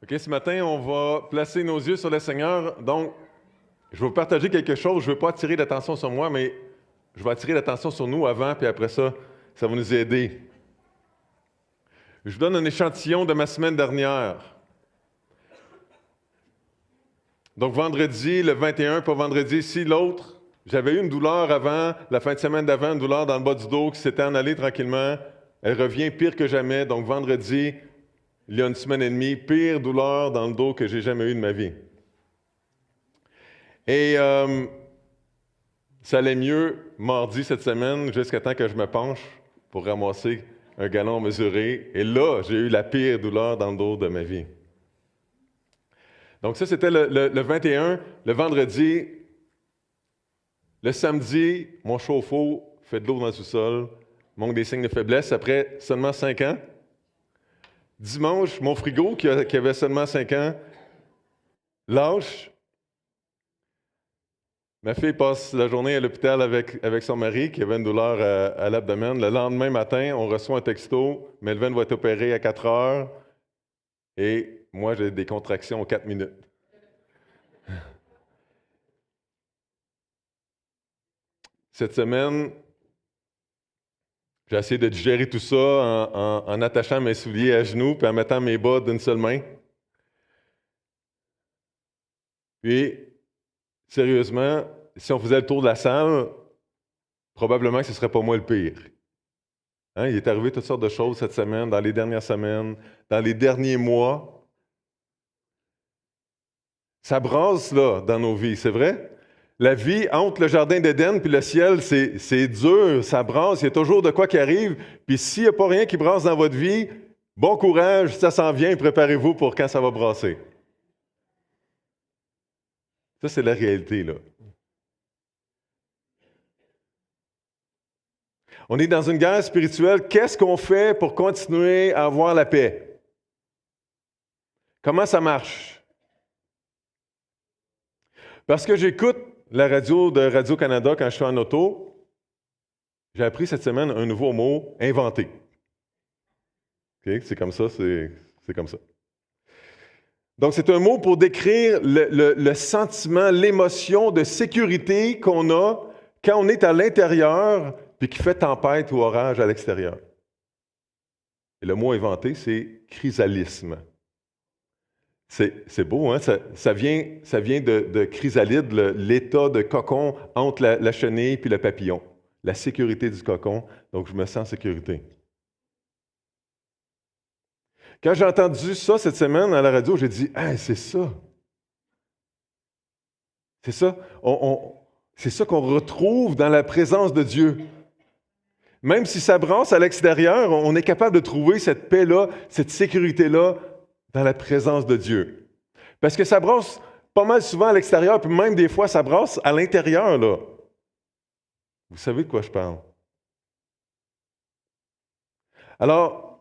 OK, ce matin, on va placer nos yeux sur le Seigneur. Donc, je vais vous partager quelque chose. Je ne veux pas attirer l'attention sur moi, mais je vais attirer l'attention sur nous avant, puis après ça, ça va nous aider. Je vous donne un échantillon de ma semaine dernière. Donc, vendredi, le 21, pas vendredi, ici, l'autre. J'avais eu une douleur avant, la fin de semaine d'avant, une douleur dans le bas du dos qui s'était en allée tranquillement. Elle revient pire que jamais. Donc, vendredi, il y a une semaine et demie, pire douleur dans le dos que j'ai jamais eu de ma vie. Et ça allait mieux mardi cette semaine, jusqu'à temps que je me penche pour ramasser un gallon mesuré. Et là, j'ai eu la pire douleur dans le dos de ma vie. Donc ça, c'était le 21. Le vendredi, le samedi, mon chauffe-eau fait de l'eau dans le sous-sol, manque des signes de faiblesse après seulement 5 ans. Dimanche, mon frigo, qui avait seulement 5 ans, lâche. Ma fille passe la journée à l'hôpital avec son mari qui avait une douleur à l'abdomen. Le lendemain matin, on reçoit un texto. Melvin va être opéré à 4 heures. Et moi, j'ai des contractions aux 4 minutes. Cette semaine, j'ai essayé de digérer tout ça en attachant mes souliers à genoux et en mettant mes bas d'une seule main. Puis, sérieusement, si on faisait le tour de la salle, probablement que ce ne serait pas moi le pire. Hein, il est arrivé toutes sortes de choses cette semaine, dans les dernières semaines, dans les derniers mois. Ça brasse, là, dans nos vies, c'est vrai? La vie entre le jardin d'Éden puis le ciel, c'est dur, ça brasse, il y a toujours de quoi qui arrive. Puis s'il n'y a pas rien qui brasse dans votre vie, bon courage, ça s'en vient, préparez-vous pour quand ça va brasser. Ça, c'est la réalité, là. On est dans une guerre spirituelle. Qu'est-ce qu'on fait pour continuer à avoir la paix? Comment ça marche? Parce que j'écoute la radio de Radio-Canada quand je suis en auto, j'ai appris cette semaine un nouveau mot, inventé. Okay? C'est comme ça, c'est comme ça. Donc, c'est un mot pour décrire le sentiment, l'émotion de sécurité qu'on a quand on est à l'intérieur puis qu'il fait tempête ou orage à l'extérieur. Et le mot inventé, c'est chrysalisme. C'est beau, hein? Ça vient de chrysalide, l'état de cocon entre la chenille et le papillon. La sécurité du cocon, donc je me sens en sécurité. Quand j'ai entendu ça cette semaine à la radio, j'ai dit « Ah, c'est ça! » C'est ça. C'est ça qu'on retrouve dans la présence de Dieu. Même si ça brasse à l'extérieur, on est capable de trouver cette paix-là, cette sécurité-là dans la présence de Dieu. Parce que ça brasse pas mal souvent à l'extérieur, puis même des fois, ça brasse à l'intérieur, là. Vous savez de quoi je parle. Alors,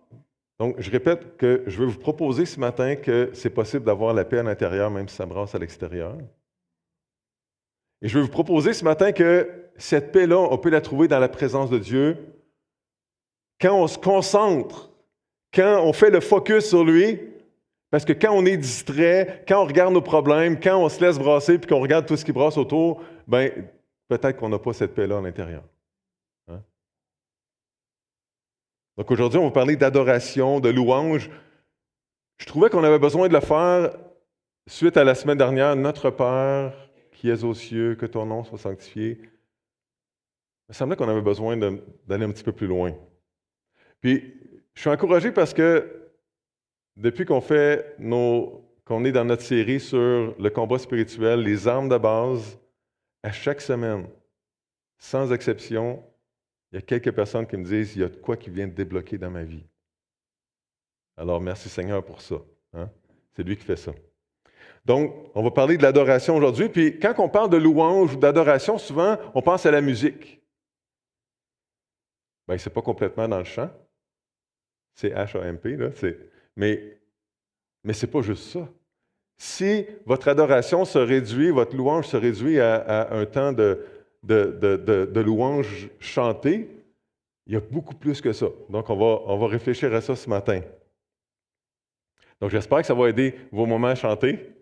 donc, je répète que je veux vous proposer ce matin que c'est possible d'avoir la paix à l'intérieur, même si ça brasse à l'extérieur. Et je veux vous proposer ce matin que cette paix-là, on peut la trouver dans la présence de Dieu quand on se concentre, quand on fait le focus sur lui, parce que quand on est distrait, quand on regarde nos problèmes, quand on se laisse brasser puis qu'on regarde tout ce qui brasse autour, bien, peut-être qu'on n'a pas cette paix-là à l'intérieur. Hein? Donc aujourd'hui, on va parler d'adoration, de louange. Je trouvais qu'on avait besoin de le faire suite à la semaine dernière, Notre Père qui es aux cieux, que ton nom soit sanctifié. Il me semblait qu'on avait besoin d'aller un petit peu plus loin. Puis, je suis encouragé parce que depuis qu'on est dans notre série sur le combat spirituel, les armes de base, à chaque semaine, sans exception, il y a quelques personnes qui me disent, il y a de quoi qui vient de débloquer dans ma vie. Alors, merci Seigneur pour ça. Hein? C'est lui qui fait ça. Donc, on va parler de l'adoration aujourd'hui. Puis, quand on parle de louange ou d'adoration, souvent, on pense à la musique. Bien, c'est pas complètement dans le chant. C'est H-A-M-P, là. Mais c'est pas juste ça. Si votre adoration se réduit, votre louange se réduit à un temps de louange chantée, il y a beaucoup plus que ça. Donc, on va réfléchir à ça ce matin. Donc, j'espère que ça va aider vos moments à chanter.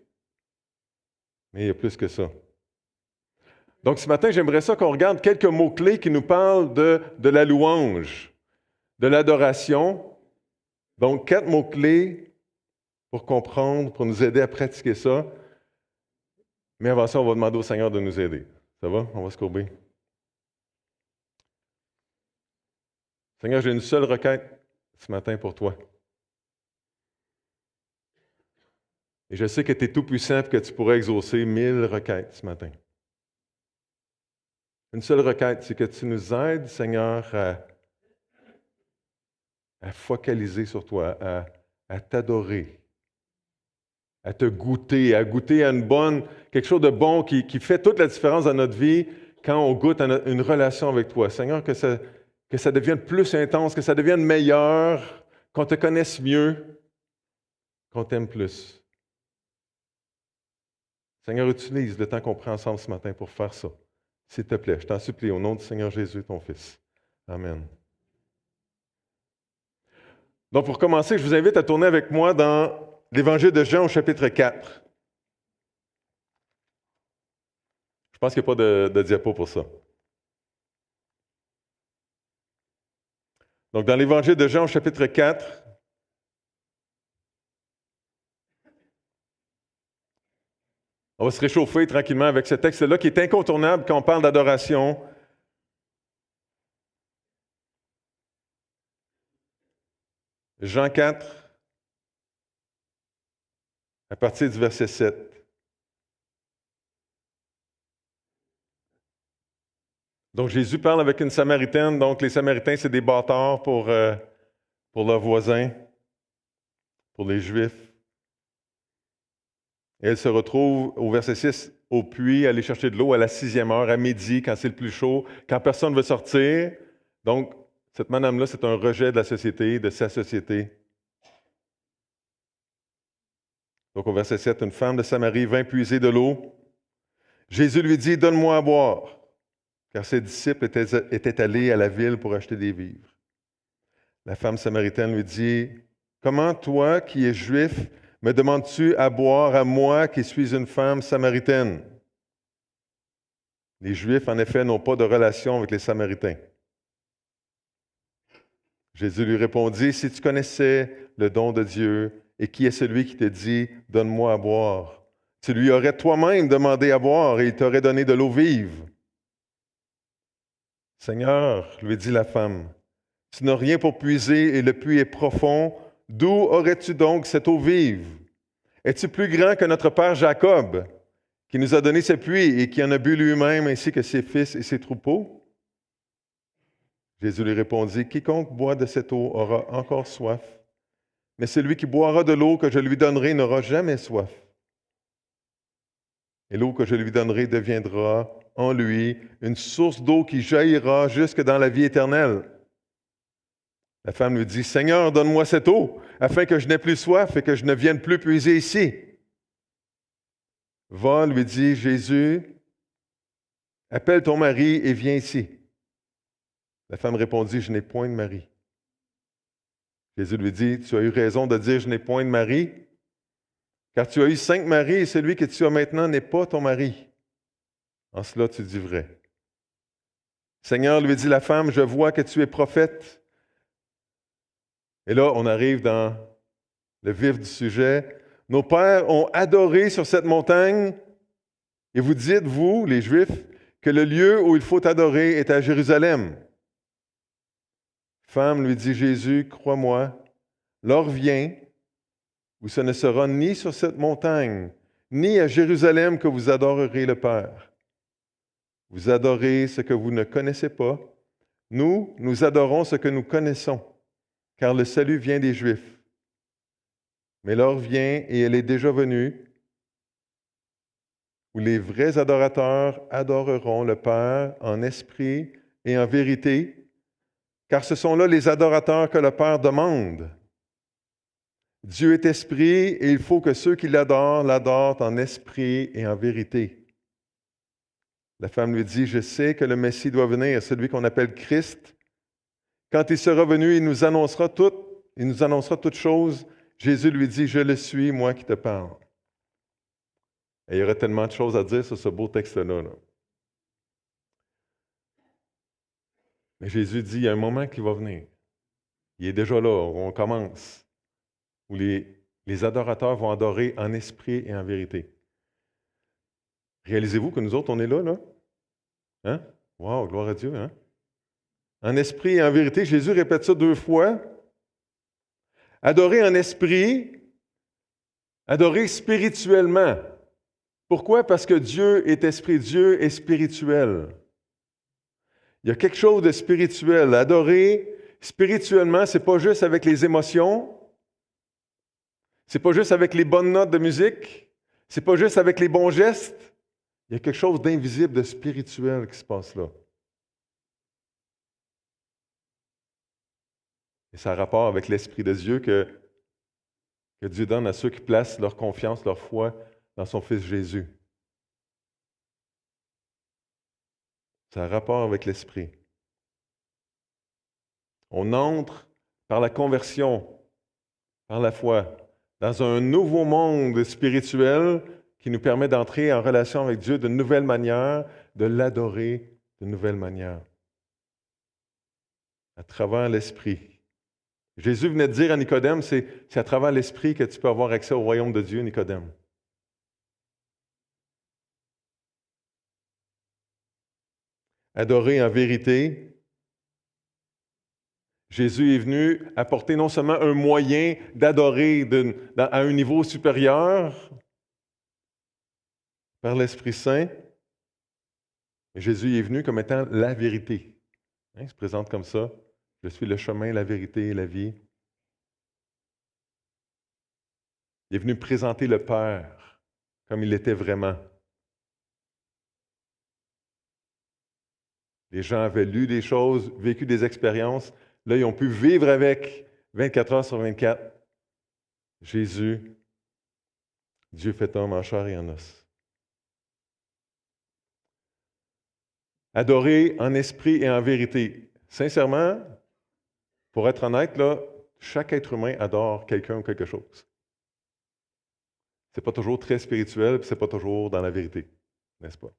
Mais il y a plus que ça. Donc, ce matin, j'aimerais ça qu'on regarde quelques mots-clés qui nous parlent de la louange, de l'adoration. Donc, 4 mots-clés pour comprendre, pour nous aider à pratiquer ça. Mais avant ça, on va demander au Seigneur de nous aider. Ça va? On va se courber. Seigneur, j'ai une seule requête ce matin pour toi. Et je sais que tu es tout puissant et que tu pourrais exaucer 1000 requêtes ce matin. Une seule requête, c'est que tu nous aides, Seigneur, à focaliser sur toi, à t'adorer, à te goûter, à goûter à quelque chose de bon qui fait toute la différence dans notre vie quand on goûte à une relation avec toi. Seigneur, que ça devienne plus intense, que ça devienne meilleur, qu'on te connaisse mieux, qu'on t'aime plus. Seigneur, utilise le temps qu'on prend ensemble ce matin pour faire ça. S'il te plaît, je t'en supplie, au nom du Seigneur Jésus, ton Fils. Amen. Donc, pour commencer, je vous invite à tourner avec moi dans l'Évangile de Jean au chapitre 4. Je pense qu'il n'y a pas de diapo pour ça. Donc, dans l'Évangile de Jean au chapitre 4, on va se réchauffer tranquillement avec ce texte-là qui est incontournable quand on parle d'adoration. Jean 4, à partir du verset 7. Donc Jésus parle avec une Samaritaine. Donc les Samaritains, c'est des bâtards pour leurs voisins, pour les Juifs. Et elle se retrouve au verset 6 au puits, aller chercher de l'eau à la 6e heure, à midi, quand c'est le plus chaud, quand personne ne veut sortir. Donc, cette madame-là, c'est un rejet de la société, de sa société. Donc, au verset 7, une femme de Samarie vint puiser de l'eau. Jésus lui dit, « Donne-moi à boire. » Car ses disciples étaient allés à la ville pour acheter des vivres. La femme samaritaine lui dit, « Comment toi, qui es juif, me demandes-tu à boire à moi qui suis une femme samaritaine? » Les Juifs, en effet, n'ont pas de relation avec les Samaritains. Jésus lui répondit, « Si tu connaissais le don de Dieu, et qui est celui qui te dit, « Donne-moi à boire », tu lui aurais toi-même demandé à boire, et il t'aurait donné de l'eau vive. » « Seigneur, lui dit la femme, tu n'as rien pour puiser, et le puits est profond. D'où aurais-tu donc cette eau vive? Es-tu plus grand que notre père Jacob, qui nous a donné ce puits et qui en a bu lui-même, ainsi que ses fils et ses troupeaux? » Jésus lui répondit, « Quiconque boit de cette eau aura encore soif, mais celui qui boira de l'eau que je lui donnerai n'aura jamais soif. Et l'eau que je lui donnerai deviendra en lui une source d'eau qui jaillira jusque dans la vie éternelle. » La femme lui dit, « Seigneur, donne-moi cette eau, afin que je n'aie plus soif et que je ne vienne plus puiser ici. » « Va, lui dit Jésus, appelle ton mari et viens ici. » La femme répondit, « Je n'ai point de mari. » Jésus lui dit, « Tu as eu raison de dire, je n'ai point de mari, car tu as eu 5 maris et celui que tu as maintenant n'est pas ton mari. En cela, tu dis vrai. » Seigneur, lui dit la femme, « Je vois que tu es prophète. » Et là, on arrive dans le vif du sujet. Nos pères ont adoré sur cette montagne, et vous dites, vous, les Juifs, que le lieu où il faut adorer est à Jérusalem. Femme, lui dit Jésus, crois-moi, l'heure vient où ce ne sera ni sur cette montagne, ni à Jérusalem que vous adorerez le Père. Vous adorez ce que vous ne connaissez pas. Nous adorons ce que nous connaissons, car le salut vient des Juifs. Mais l'heure vient, et elle est déjà venue, où les vrais adorateurs adoreront le Père en esprit et en vérité, car ce sont là les adorateurs que le Père demande. Dieu est esprit, et il faut que ceux qui l'adorent en esprit et en vérité. La femme lui dit, « Je sais que le Messie doit venir, celui qu'on appelle Christ. Quand il sera venu, il nous annoncera toutes choses. Jésus lui dit, « Je le suis, moi qui te parle. » Et il y aurait tellement de choses à dire sur ce beau texte-là. Là. Mais Jésus dit, il y a un moment qui va venir. Il est déjà là, on commence, où les adorateurs vont adorer en esprit et en vérité. Réalisez-vous que nous autres, on est là, là? Hein? Wow, gloire à Dieu, hein? En esprit et en vérité, Jésus répète ça 2 fois. Adorer en esprit, adorer spirituellement. Pourquoi? Parce que Dieu est esprit, Dieu est spirituel. Il y a quelque chose de spirituel. Adorer spirituellement, c'est pas juste avec les émotions, c'est pas juste avec les bonnes notes de musique, c'est pas juste avec les bons gestes. Il y a quelque chose d'invisible, de spirituel qui se passe là. Et ça a rapport avec l'Esprit de Dieu que Dieu donne à ceux qui placent leur confiance, leur foi dans son Fils Jésus. Ça a rapport avec l'Esprit. On entre par la conversion, par la foi, dans un nouveau monde spirituel qui nous permet d'entrer en relation avec Dieu d'une nouvelle manière, de l'adorer d'une nouvelle manière, à travers l'Esprit. Jésus venait de dire à Nicodème, c'est à travers l'Esprit que tu peux avoir accès au royaume de Dieu, Nicodème. Adorer en vérité. Jésus est venu apporter non seulement un moyen d'adorer à un niveau supérieur par l'Esprit Saint, mais Jésus est venu comme étant la vérité. Il se présente comme ça. Je suis le chemin, la vérité et la vie. Il est venu présenter le Père comme il était vraiment. Les gens avaient lu des choses, vécu des expériences. Là, ils ont pu vivre avec 24 heures sur 24. Jésus, Dieu fait homme en chair et en os. Adorer en esprit et en vérité. Sincèrement, pour être honnête, là, chaque être humain adore quelqu'un ou quelque chose. Ce n'est pas toujours très spirituel, puis ce n'est pas toujours dans la vérité, n'est-ce pas?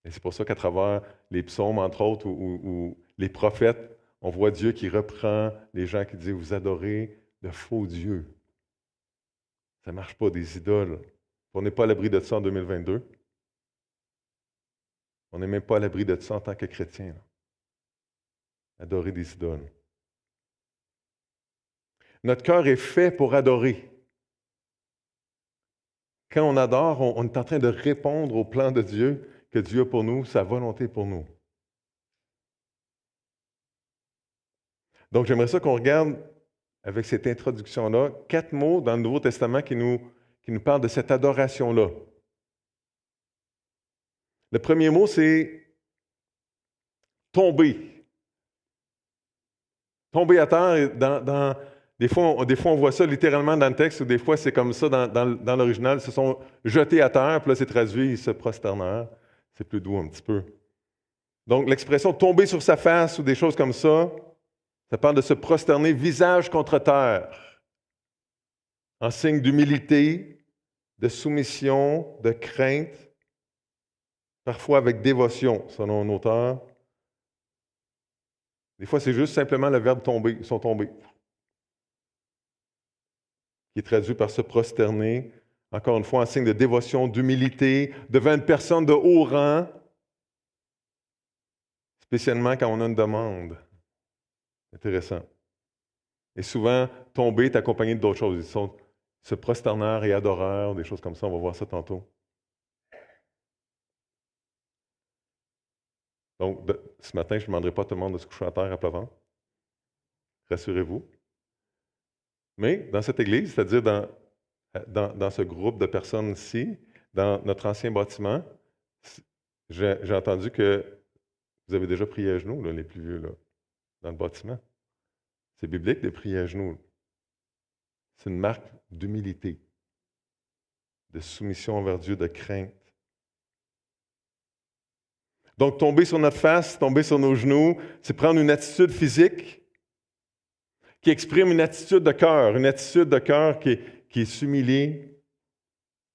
Et c'est pour ça qu'à travers les psaumes, entre autres, ou les prophètes, on voit Dieu qui reprend les gens qui disent « Vous adorez de faux dieux ». Ça ne marche pas, des idoles. On n'est pas à l'abri de ça en 2022. On n'est même pas à l'abri de ça en tant que chrétien. Adorer des idoles. Notre cœur est fait pour adorer. Quand on adore, on est en train de répondre au plan de Dieu que Dieu a pour nous, sa volonté pour nous. Donc, j'aimerais ça qu'on regarde, avec cette introduction-là, 4 mots dans le Nouveau Testament qui nous parlent de cette adoration-là. Le premier mot, c'est tomber. Tomber à terre, des fois, on voit ça littéralement dans le texte, ou des fois, c'est comme ça dans l'original. Ils se sont jetés à terre, puis là, c'est traduit, ils se prosternèrent. C'est plus doux un petit peu. Donc, l'expression « tomber sur sa face » ou des choses comme ça parle de se prosterner visage contre terre, en signe d'humilité, de soumission, de crainte, parfois avec dévotion, selon un auteur. Des fois, c'est juste simplement le verbe « tomber », ils sont tombés, qui est traduit par se prosterner, encore une fois, en signe de dévotion, d'humilité, devant une personne de haut rang, spécialement quand on a une demande. Intéressant. Et souvent, tomber est accompagné d'autres choses. Ils sont se prosterneurs et adoreurs, des choses comme ça. On va voir ça tantôt. Donc, ce matin, je ne demanderai pas à tout le monde de se coucher à terre à plat ventre. Rassurez-vous. Mais dans cette église, c'est-à-dire dans ce groupe de personnes-ci, dans notre ancien bâtiment, j'ai entendu que vous avez déjà prié à genoux, là, les plus vieux, là, dans le bâtiment. C'est biblique de prier à genoux. C'est une marque d'humilité, de soumission envers Dieu, de crainte. Donc, tomber sur notre face, tomber sur nos genoux, c'est prendre une attitude physique qui exprime une attitude de cœur qui est s'humilier,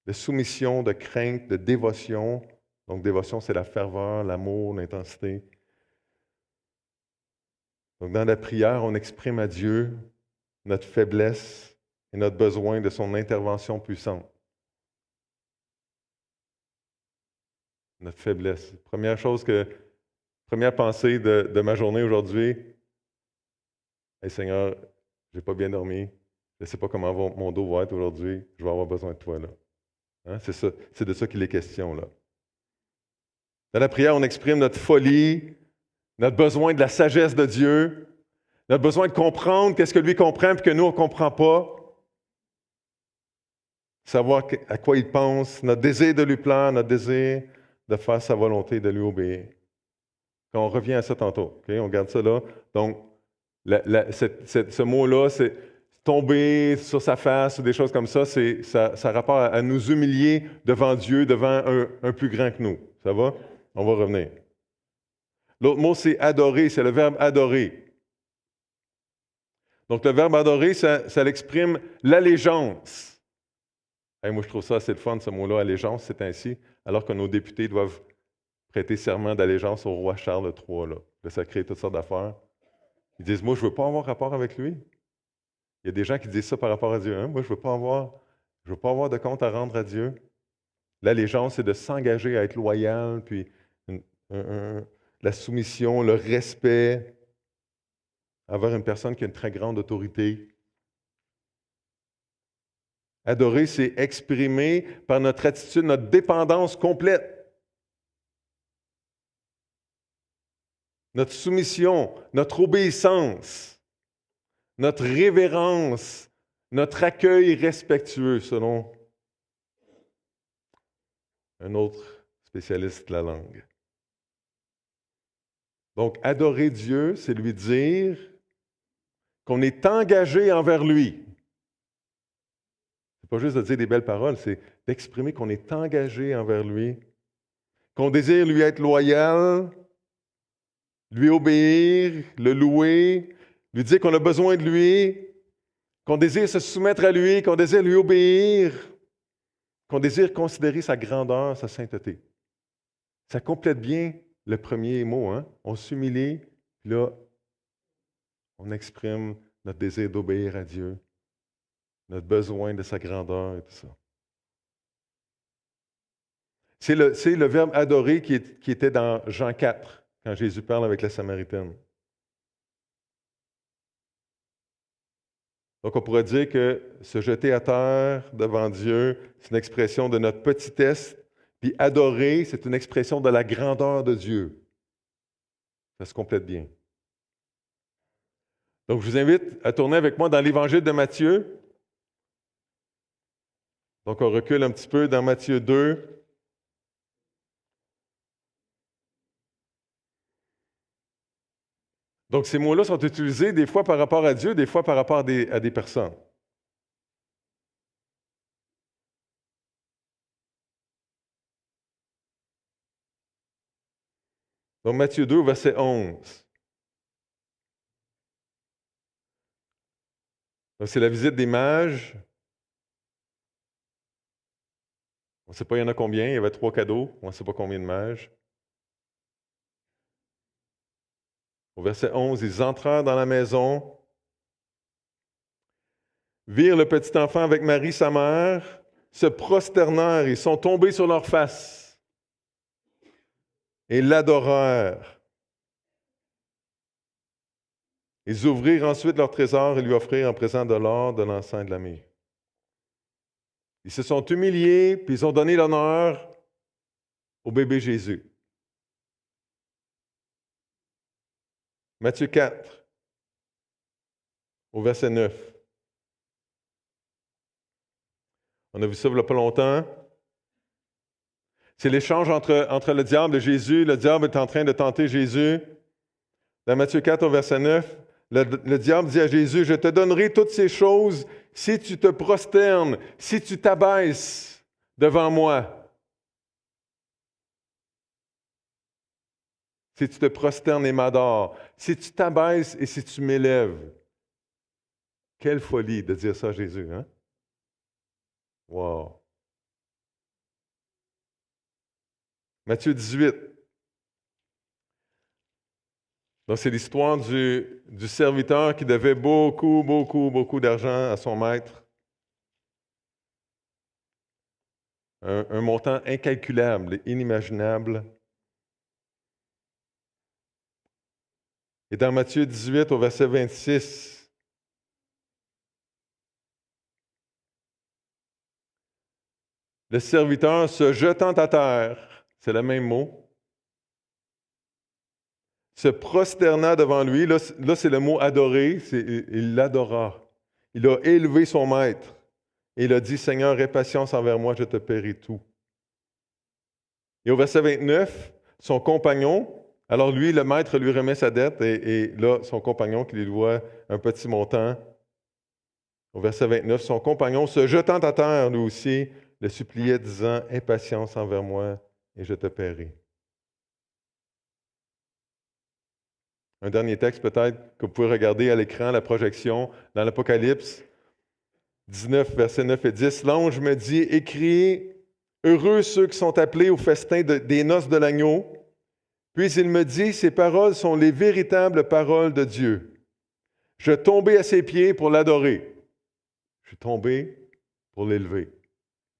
de soumission, de crainte, de dévotion. Donc, dévotion, c'est la ferveur, l'amour, l'intensité. Donc, dans la prière, on exprime à Dieu notre faiblesse et notre besoin de son intervention puissante. Notre faiblesse. Première pensée de ma journée aujourd'hui, hey Seigneur, je n'ai pas bien dormi, je ne sais pas comment mon dos va être aujourd'hui, je vais avoir besoin de toi là. Hein? C'est de ça qu'il est question là. Dans la prière, on exprime notre folie, notre besoin de la sagesse de Dieu, notre besoin de comprendre qu'est-ce que lui comprend et que nous, on ne comprend pas. Savoir à quoi il pense, notre désir de lui plaire, notre désir de faire sa volonté, de lui obéir. Quand on revient à ça tantôt, okay? On garde ça là. Donc, ce mot-là, c'est tomber sur sa face ou des choses comme ça, ça rapporte à nous humilier devant Dieu, devant un plus grand que nous. Ça va? On va revenir. L'autre mot, c'est adorer, c'est le verbe adorer. Donc, le verbe adorer, ça exprime l'allégeance. Hey, moi, je trouve ça assez de fun, ce mot-là, allégeance, c'est ainsi, alors que nos députés doivent prêter serment d'allégeance au roi Charles III. Là, ça crée toutes sortes d'affaires. Ils disent, moi, je ne veux pas avoir rapport avec lui. Il y a des gens qui disent ça par rapport à Dieu. Hein? Moi, je ne veux pas avoir de compte à rendre à Dieu. L'allégeance, c'est de s'engager à être loyal, puis la soumission, le respect, avoir une personne qui a une très grande autorité. Adorer, c'est exprimer par notre attitude, notre dépendance complète. Notre soumission, notre obéissance, notre révérence, notre accueil respectueux, selon un autre spécialiste de la langue. Donc, adorer Dieu, c'est lui dire qu'on est engagé envers lui. C'est pas juste de dire des belles paroles, c'est d'exprimer qu'on est engagé envers lui, qu'on désire lui être loyal, lui obéir, le louer, lui dire qu'on a besoin de lui, qu'on désire se soumettre à lui, qu'on désire lui obéir, qu'on désire considérer sa grandeur, sa sainteté. Ça complète bien le premier mot. Hein? On s'humilie, puis là, on exprime notre désir d'obéir à Dieu, notre besoin de sa grandeur et tout ça. C'est le verbe adorer qui était dans Jean 4, quand Jésus parle avec la Samaritaine. Donc, on pourrait dire que se jeter à terre devant Dieu, c'est une expression de notre petitesse, puis adorer, c'est une expression de la grandeur de Dieu. Ça se complète bien. Donc, je vous invite à tourner avec moi dans l'Évangile de Matthieu. Donc, on recule un petit peu dans Matthieu 2. Donc, ces mots-là sont utilisés des fois par rapport à Dieu, des fois par rapport à des personnes. Donc, Matthieu 2, verset 11. Donc, c'est la visite des mages. On ne sait pas il y en a combien, il y avait 3 cadeaux, on ne sait pas combien de mages. Au verset 11, ils entrèrent dans la maison, virent le petit enfant avec Marie, sa mère, se prosternèrent et sont tombés sur leurs faces et l'adorèrent. Ils ouvrirent ensuite leur trésor et lui offrirent en présent de l'or, de l'encens et de la myrrhe. Ils se sont humiliés, puis ils ont donné l'honneur au bébé Jésus. Matthieu 4, au verset 9. On a vu ça il n'y a pas longtemps. C'est l'échange entre le diable et Jésus. Le diable est en train de tenter Jésus. Dans Matthieu 4, au verset 9, le diable dit à Jésus, « Je te donnerai toutes ces choses si tu te prosternes, si tu t'abaisses devant moi. » Si tu te prosternes et m'adores, si tu t'abaisses et si tu m'élèves. Quelle folie de dire ça à Jésus, hein? Wow! Matthieu 18. Donc, c'est l'histoire du serviteur qui devait beaucoup, beaucoup, beaucoup d'argent à son maître. Un montant incalculable, inimaginable. Et dans Matthieu 18, au verset 26, le serviteur se jetant à terre, c'est le même mot, se prosterna devant lui. Là c'est le mot adorer, il l'adora. Il a élevé son maître. Et il a dit, Seigneur, aie patience envers moi, je te paierai tout. Et au verset 29, son compagnon, alors lui, le maître lui remet sa dette, et là, son compagnon qui lui doit un petit montant. Au verset 29, son compagnon, se jetant à terre, lui aussi, le suppliait, disant, aie patience envers moi, et je te paierai. Un dernier texte peut-être que vous pouvez regarder à l'écran, la projection, dans l'Apocalypse 19, versets 9 et 10. L'ange me dit, écris, heureux ceux qui sont appelés au festin des noces de l'agneau. Puis il me dit, ces paroles sont les véritables paroles de Dieu. Je tombais à ses pieds pour l'adorer. Je suis tombé pour l'élever,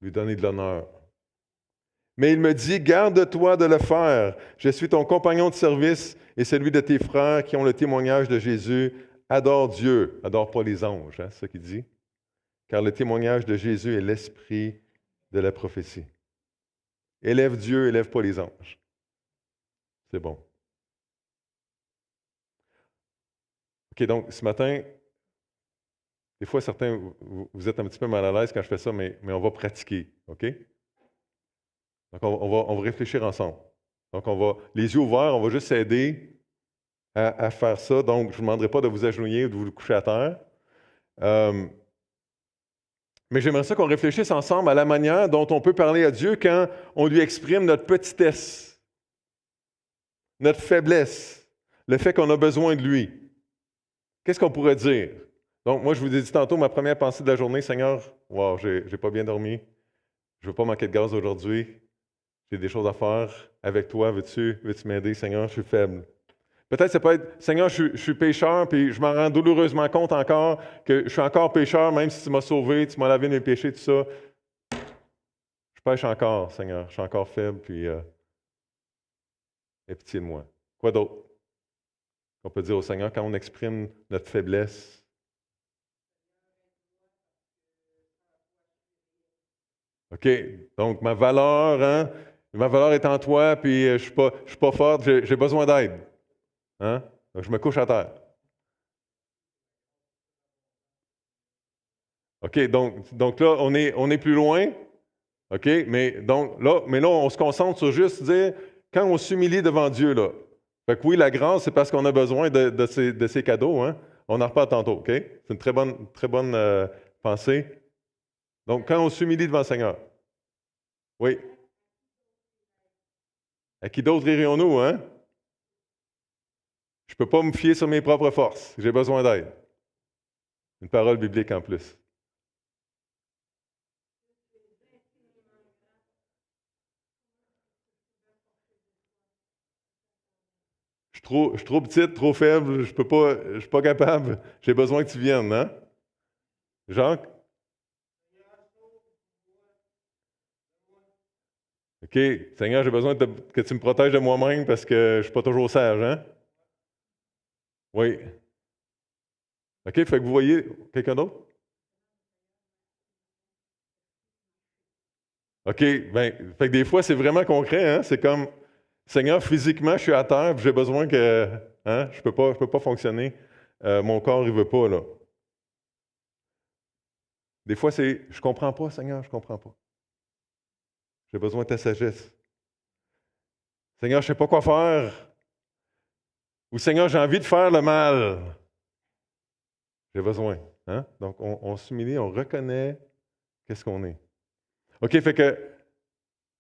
lui donner de l'honneur. Mais il me dit, garde-toi de le faire. Je suis ton compagnon de service et celui de tes frères qui ont le témoignage de Jésus. Adore Dieu, adore pas les anges, hein, c'est ce qu'il dit. Car le témoignage de Jésus est l'esprit de la prophétie. Élève Dieu, élève pas les anges. C'est bon. OK, donc ce matin, des fois certains, vous êtes un petit peu mal à l'aise quand je fais ça, mais on va pratiquer, OK? Donc on va réfléchir ensemble. Donc on va, les yeux ouverts, on va juste s'aider à faire ça. Donc je ne vous demanderai pas de vous agenouiller ou de vous coucher à terre. Mais j'aimerais ça qu'on réfléchisse ensemble à la manière dont on peut parler à Dieu quand on lui exprime notre petitesse, notre faiblesse, le fait qu'on a besoin de lui. Qu'est-ce qu'on pourrait dire? Donc, moi, je vous ai dit tantôt, ma première pensée de la journée, Seigneur, wow, j'ai pas bien dormi, je ne veux pas manquer de gaz aujourd'hui, j'ai des choses à faire avec toi, veux-tu m'aider, Seigneur, je suis faible. Peut-être ça peut être, Seigneur, je suis pécheur, puis je m'en rends douloureusement compte encore que je suis encore pécheur, même si tu m'as sauvé, tu m'as lavé mes péchés, tout ça. Je pêche encore, Seigneur, je suis encore faible, puis aie pitié de moi. Quoi d'autre? On peut dire au Seigneur quand on exprime notre faiblesse. OK, donc ma valeur, hein? Ma valeur est en toi, puis je suis pas forte, j'ai besoin d'aide. Hein? Donc, je me couche à terre. OK, donc là, on est plus loin. OK, mais là, on se concentre sur juste dire, quand on s'humilie devant Dieu, là. Fait que oui, la grâce, c'est parce qu'on a besoin de ces cadeaux, hein? On en reparle tantôt, OK? C'est une très bonne pensée. Donc, quand on s'humilie devant le Seigneur. Oui. À qui d'autre irions-nous, hein? Je ne peux pas me fier sur mes propres forces. J'ai besoin d'aide. Une parole biblique en plus. Je suis trop petite, trop faible, je suis pas capable. J'ai besoin que tu viennes, hein? Jacques? OK. Seigneur, j'ai besoin que tu me protèges de moi-même parce que je ne suis pas toujours sage, hein? Oui. OK, fait que vous voyez quelqu'un d'autre? OK, bien, fait que des fois, c'est vraiment concret, hein? C'est comme, Seigneur, physiquement, je suis à terre, puis j'ai besoin que, hein, je peux pas fonctionner. Mon corps, il veut pas, là. Des fois, c'est, je comprends pas, Seigneur, je comprends pas. J'ai besoin de ta sagesse. Seigneur, je sais pas quoi faire. Ou Seigneur, j'ai envie de faire le mal. J'ai besoin, hein? Donc, on s'humilie, on reconnaît qu'est-ce qu'on est. OK, fait que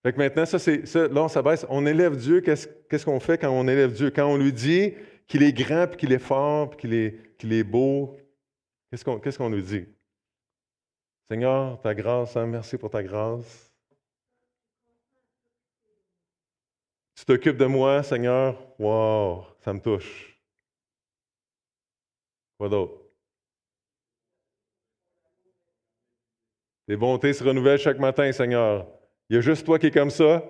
maintenant, là, on s'abaisse, on élève Dieu. Qu'est-ce qu'on fait quand on élève Dieu? Quand on lui dit qu'il est grand, puis qu'il est fort, puis qu'il est beau, Qu'est-ce qu'on nous dit? Seigneur, ta grâce, hein, merci pour ta grâce. Tu t'occupes de moi, Seigneur. Wow, ça me touche. Quoi d'autre? Tes bontés se renouvellent chaque matin, Seigneur. Il y a juste toi qui es comme ça.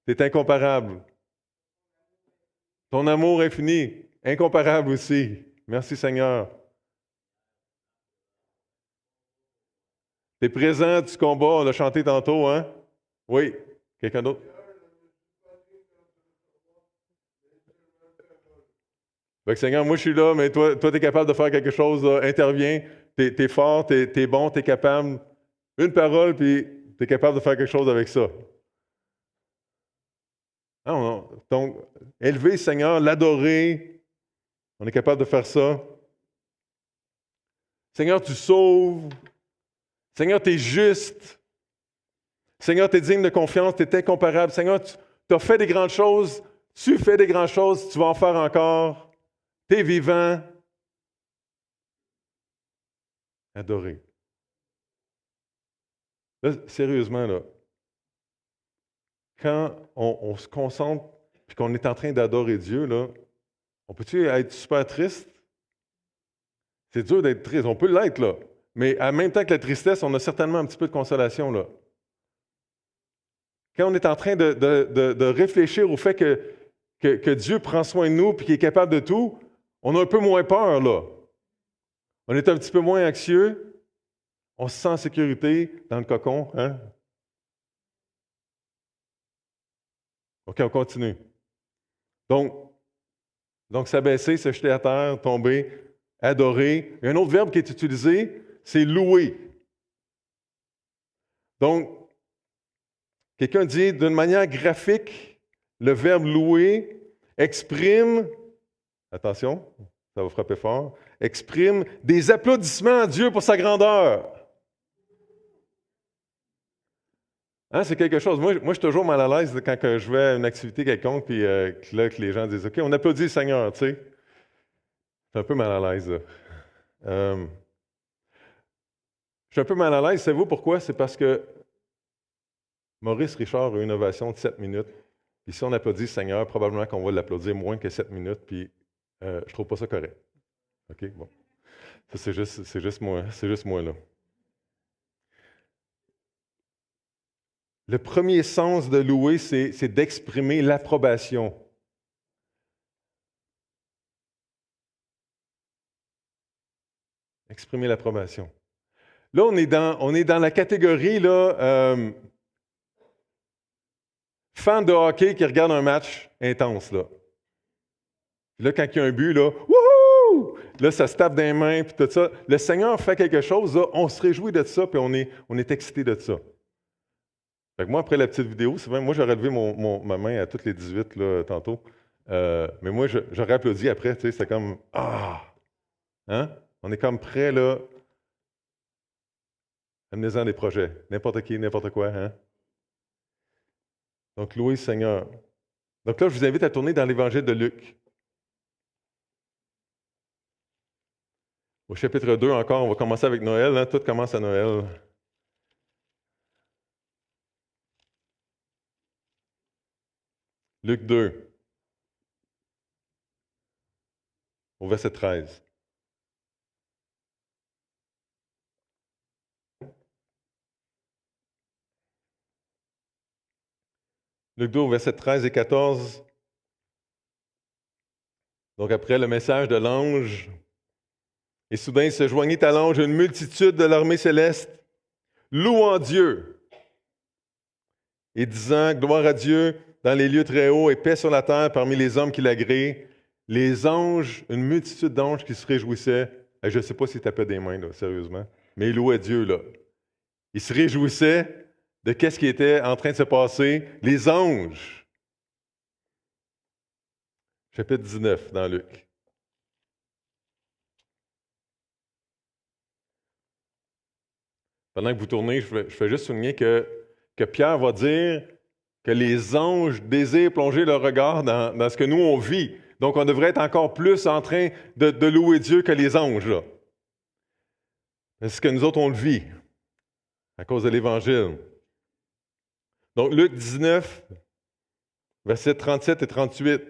Tu es incomparable. Ton amour infini, incomparable aussi. Merci, Seigneur. Tu es présent, tu combats, on l'a chanté tantôt, hein? Oui. Quelqu'un d'autre? Fait que, Seigneur, moi je suis là, mais toi tu es capable de faire quelque chose, là, interviens. Tu es fort, tu es bon, tu es capable. Une parole, puis tu es capable de faire quelque chose avec ça. Ah, donc, élever le Seigneur, l'adorer, on est capable de faire ça. Seigneur, tu sauves. Seigneur, tu es juste. Seigneur, tu es digne de confiance, tu es incomparable. Seigneur, tu as fait des grandes choses, tu fais des grandes choses, tu vas en faire encore. Tu es vivant. Adorer. Là, sérieusement, là, quand on se concentre et qu'on est en train d'adorer Dieu, là, on peut-tu être super triste? C'est dur d'être triste. On peut l'être, là. Mais en même temps que la tristesse, on a certainement un petit peu de consolation, là. Quand on est en train de réfléchir au fait que Dieu prend soin de nous et qu'il est capable de tout, on a un peu moins peur, là. On est un petit peu moins anxieux. On se sent en sécurité dans le cocon, hein? OK, on continue. Donc s'abaisser, se jeter à terre, tomber, adorer. Il y a un autre verbe qui est utilisé, c'est louer. Donc, quelqu'un dit d'une manière graphique, le verbe louer exprime, attention, ça va frapper fort, exprime des applaudissements à Dieu pour sa grandeur. Hein, c'est quelque chose. Moi, je suis toujours mal à l'aise quand je vais à une activité quelconque, puis que les gens disent OK, on applaudit le Seigneur, tu sais. Je suis un peu mal à l'aise. Je suis un peu mal à l'aise, savez-vous pourquoi? C'est parce que Maurice Richard a une ovation de 7 minutes. Puis si on applaudit le Seigneur, probablement qu'on va l'applaudir moins que 7 minutes, puis je trouve pas ça correct. OK? Bon. Ça, c'est juste moi, là. Le premier sens de louer, c'est d'exprimer l'approbation. Exprimer l'approbation. Là, on est dans la catégorie, là, fan de hockey qui regarde un match intense, là. Là, quand il y a un but, là, wouhou! Là, ça se tape dans les mains, puis tout ça. Le Seigneur fait quelque chose, là, on se réjouit de ça, puis on est excité de ça. Fait que moi, après la petite vidéo, c'est vrai, moi, j'aurais levé ma main à toutes les 18, là, tantôt. Mais moi, j'aurais applaudi après, tu sais, c'est comme, ah! Hein? On est comme prêt, là. Amenez-en des projets. N'importe qui, n'importe quoi, hein? Donc, louez le Seigneur. Donc là, je vous invite à tourner dans l'Évangile de Luc. Au chapitre 2 encore, on va commencer avec Noël, hein? Tout commence à Noël. Luc 2, au verset 13. Luc 2, au verset 13 et 14. Donc après le message de l'ange, et soudain il se joignit à l'ange une multitude de l'armée céleste, louant Dieu et disant, gloire à Dieu dans les lieux très hauts et paix sur la terre parmi les hommes qui l'agréent. Les anges, une multitude d'anges qui se réjouissaient. Je ne sais pas s'ils tapaient des mains, là, sérieusement, mais ils louaient Dieu, là. Ils se réjouissaient de qu'est-ce qui était en train de se passer. Les anges. Chapitre 19 dans Luc. Pendant que vous tournez, je fais juste souligner que Pierre va dire que les anges désirent plonger leur regard dans ce que nous, on vit. Donc, on devrait être encore plus en train de louer Dieu que les anges, là. C'est ce que nous autres, on le vit à cause de l'Évangile. Donc, Luc 19, versets 37 et 38.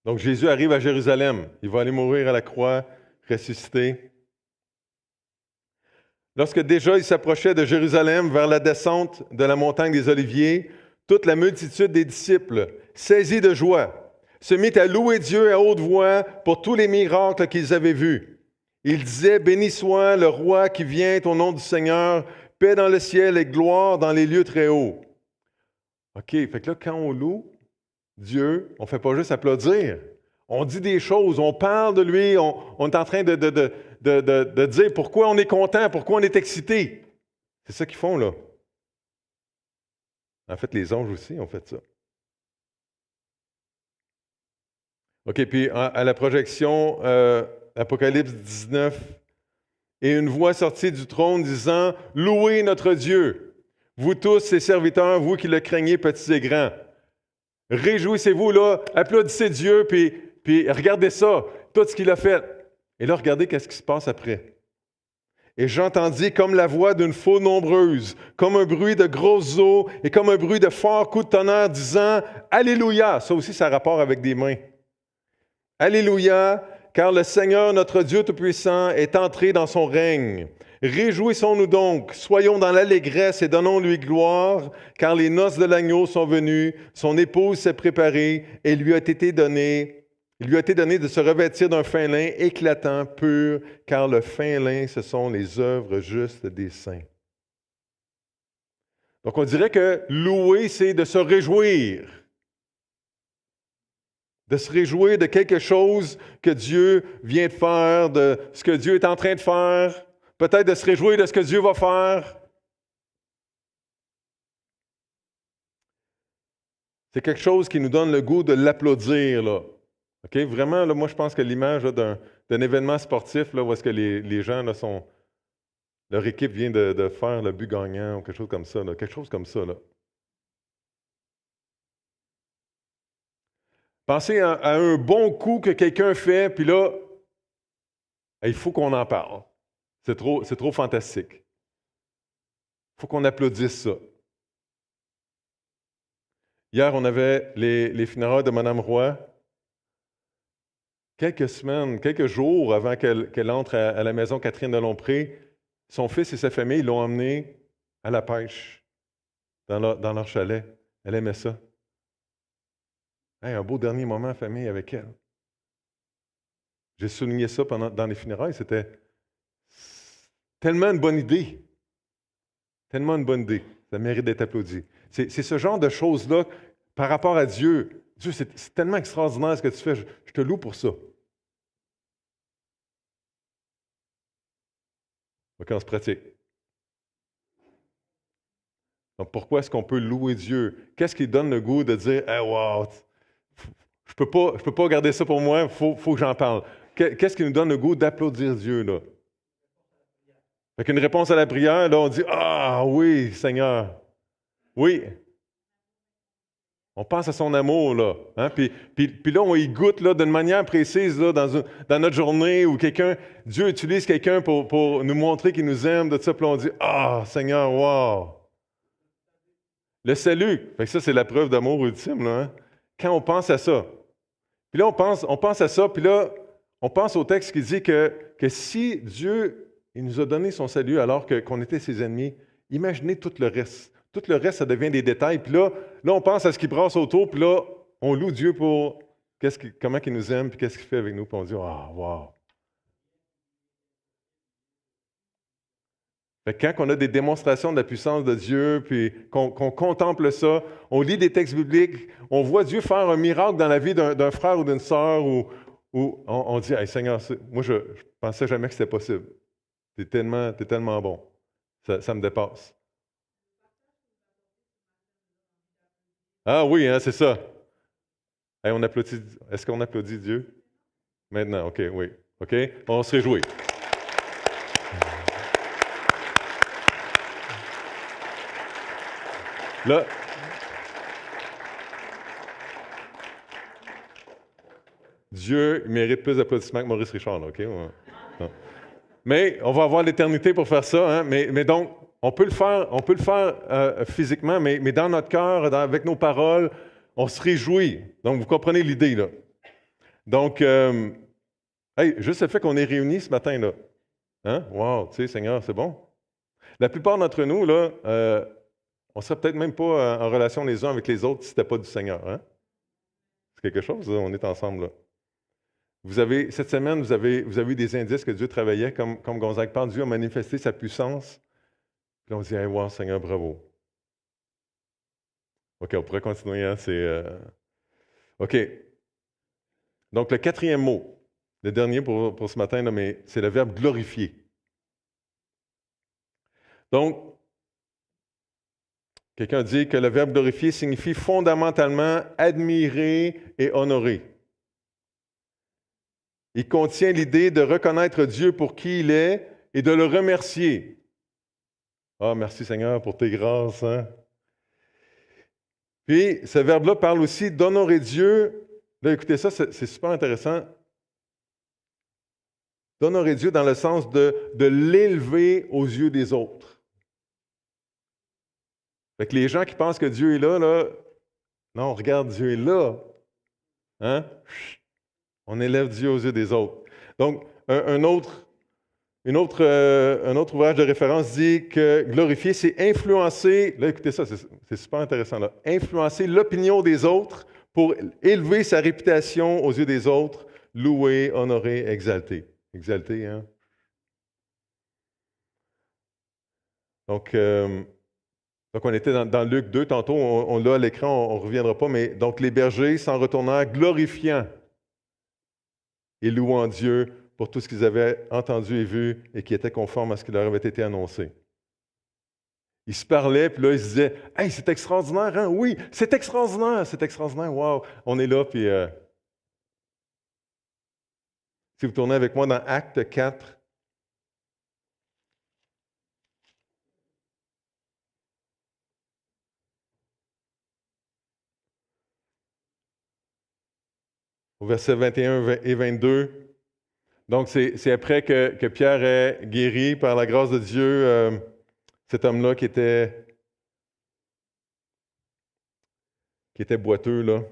Donc, Jésus arrive à Jérusalem. Il va aller mourir à la croix, ressuscité. Lorsque déjà il s'approchait de Jérusalem vers la descente de la montagne des Oliviers, toute la multitude des disciples, saisis de joie, se mit à louer Dieu à haute voix pour tous les miracles qu'ils avaient vus. Ils disaient, « Béni soit le roi qui vient au nom du Seigneur, paix dans le ciel et gloire dans les lieux très hauts. » OK, fait que là, quand on loue Dieu, on ne fait pas juste applaudir. On dit des choses, on parle de lui, on est en train de dire pourquoi on est content, pourquoi on est excité. C'est ça qu'ils font, là. En fait, les anges aussi ont fait ça. OK, puis à la projection, Apocalypse 19, « Et une voix sortit du trône disant, « Louez notre Dieu, vous tous ses serviteurs, vous qui le craignez, petits et grands. » Réjouissez-vous, là, applaudissez Dieu, puis regardez ça, tout ce qu'il a fait. Et là, regardez qu'est-ce qui se passe après. « Et j'entendis comme la voix d'une foule nombreuse, comme un bruit de grosses eaux et comme un bruit de forts coups de tonnerre, disant, « Alléluia! » Ça aussi, ça a rapport avec des mains. « Alléluia! Car le Seigneur, notre Dieu Tout-Puissant, est entré dans son règne. Réjouissons-nous donc, soyons dans l'allégresse et donnons-lui gloire, car les noces de l'agneau sont venues, son épouse s'est préparée et il lui a été donné de se revêtir d'un fin lin éclatant, pur, car le fin lin, ce sont les œuvres justes des saints. » Donc on dirait que louer, c'est de se réjouir. De se réjouir de quelque chose que Dieu vient de faire, de ce que Dieu est en train de faire, peut-être de se réjouir de ce que Dieu va faire. C'est quelque chose qui nous donne le goût de l'applaudir, là. OK? Vraiment, là, moi, je pense que l'image là, d'un événement sportif, là, où est-ce que les gens là, leur équipe vient de faire le but gagnant ou quelque chose comme ça, là. Quelque chose comme ça, là. Pensez à un bon coup que quelqu'un fait, puis là, il faut qu'on en parle. C'est trop fantastique. Il faut qu'on applaudisse ça. Hier, on avait les funérailles de Mme Roy. Quelques semaines, quelques jours avant qu'elle entre à la maison Catherine de Lompré, son fils et sa famille l'ont emmenée à la pêche dans leur chalet. Elle aimait ça. Hey, un beau dernier moment en famille avec elle. J'ai souligné ça dans les funérailles. C'était tellement une bonne idée. Tellement une bonne idée. Ça mérite d'être applaudi. C'est ce genre de choses-là par rapport à Dieu. Dieu, c'est tellement extraordinaire ce que tu fais. Je te loue pour ça. OK, on se pratique. Donc, pourquoi est-ce qu'on peut louer Dieu? Qu'est-ce qui donne le goût de dire « Hey, wow, je peux pas garder ça pour moi, il faut que j'en parle. » Qu'est-ce qui nous donne le goût d'applaudir Dieu, là? Fait qu'une réponse à la prière, là, on dit « Ah oui, Seigneur! Oui! » On pense à son amour, là. Hein? Puis là, on y goûte là, d'une manière précise là, dans notre journée où Dieu utilise quelqu'un pour nous montrer qu'il nous aime, de ça, puis là, on dit « Ah, Seigneur, wow! » Le salut, fait que ça, c'est la preuve d'amour ultime, là, hein? Quand on pense à ça. Puis là, on pense à ça, puis là, on pense au texte qui dit que si Dieu il nous a donné son salut alors qu'on était ses ennemis, imaginez tout le reste. Tout le reste, ça devient des détails. Puis là, on pense à ce qui brasse autour, puis là, on loue Dieu pour comment il nous aime, puis qu'est-ce qu'il fait avec nous, puis on dit « Ah, wow! » Fait que quand on a des démonstrations de la puissance de Dieu, puis qu'on contemple ça, on lit des textes bibliques, on voit Dieu faire un miracle dans la vie d'un frère ou d'une sœur, où on dit hey, « Seigneur, moi, je pensais jamais que c'était possible. T'es tellement bon. Ça me dépasse. » Ah oui, hein, c'est ça. Hey, on applaudit. Est-ce qu'on applaudit Dieu? Maintenant, OK, oui. OK? On se réjouit. Là, Dieu mérite plus d'applaudissements que Maurice Richard, là, OK? Non. Mais on va avoir l'éternité pour faire ça. Hein? Mais donc, on peut le faire physiquement, mais dans notre cœur, avec nos paroles, on se réjouit. Donc, vous comprenez l'idée, là. Donc, hey, juste le fait qu'on est réunis ce matin, là. Hein? Wow, tu sais, Seigneur, c'est bon. La plupart d'entre nous, là, on ne serait peut-être même pas en relation les uns avec les autres si ce n'était pas du Seigneur. Hein? C'est quelque chose, là, on est ensemble, là. Cette semaine, vous avez eu des indices que Dieu travaillait, comme Gonzague parle, Dieu a manifesté sa puissance. Puis on se dit, hey, wow, Seigneur, bravo. OK, on pourrait continuer, hein? OK. Donc, le quatrième mot, le dernier pour ce matin, là, mais c'est le verbe glorifier. Donc, quelqu'un dit que le verbe glorifier signifie fondamentalement admirer et honorer. Il contient l'idée de reconnaître Dieu pour qui il est et de le remercier. Ah, merci Seigneur pour tes grâces. Hein? Puis, ce verbe-là parle aussi d'honorer Dieu. Là, écoutez ça, c'est super intéressant. D'honorer Dieu dans le sens de l'élever aux yeux des autres. Fait que les gens qui pensent que Dieu est là, non, regarde, Dieu est là. Hein? On élève Dieu aux yeux des autres. Donc, un autre ouvrage de référence dit que glorifier, c'est influencer, là écoutez ça, c'est super intéressant, là, influencer l'opinion des autres pour élever sa réputation aux yeux des autres, louer, honorer, exalter. Exalter, hein? Donc on était dans Luc 2, tantôt, on l'a à l'écran, on ne reviendra pas, mais donc les bergers s'en retournèrent glorifiant et louant Dieu pour tout ce qu'ils avaient entendu et vu et qui était conforme à ce qui leur avait été annoncé. Ils se parlaient, puis là, ils se disaient « Hey, c'est extraordinaire, hein? Oui, c'est extraordinaire, wow! » On est là, puis si vous tournez avec moi dans Acte 4, au verset 21 et 22, donc c'est après que Pierre est guéri par la grâce de Dieu, cet homme-là qui était boiteux, là,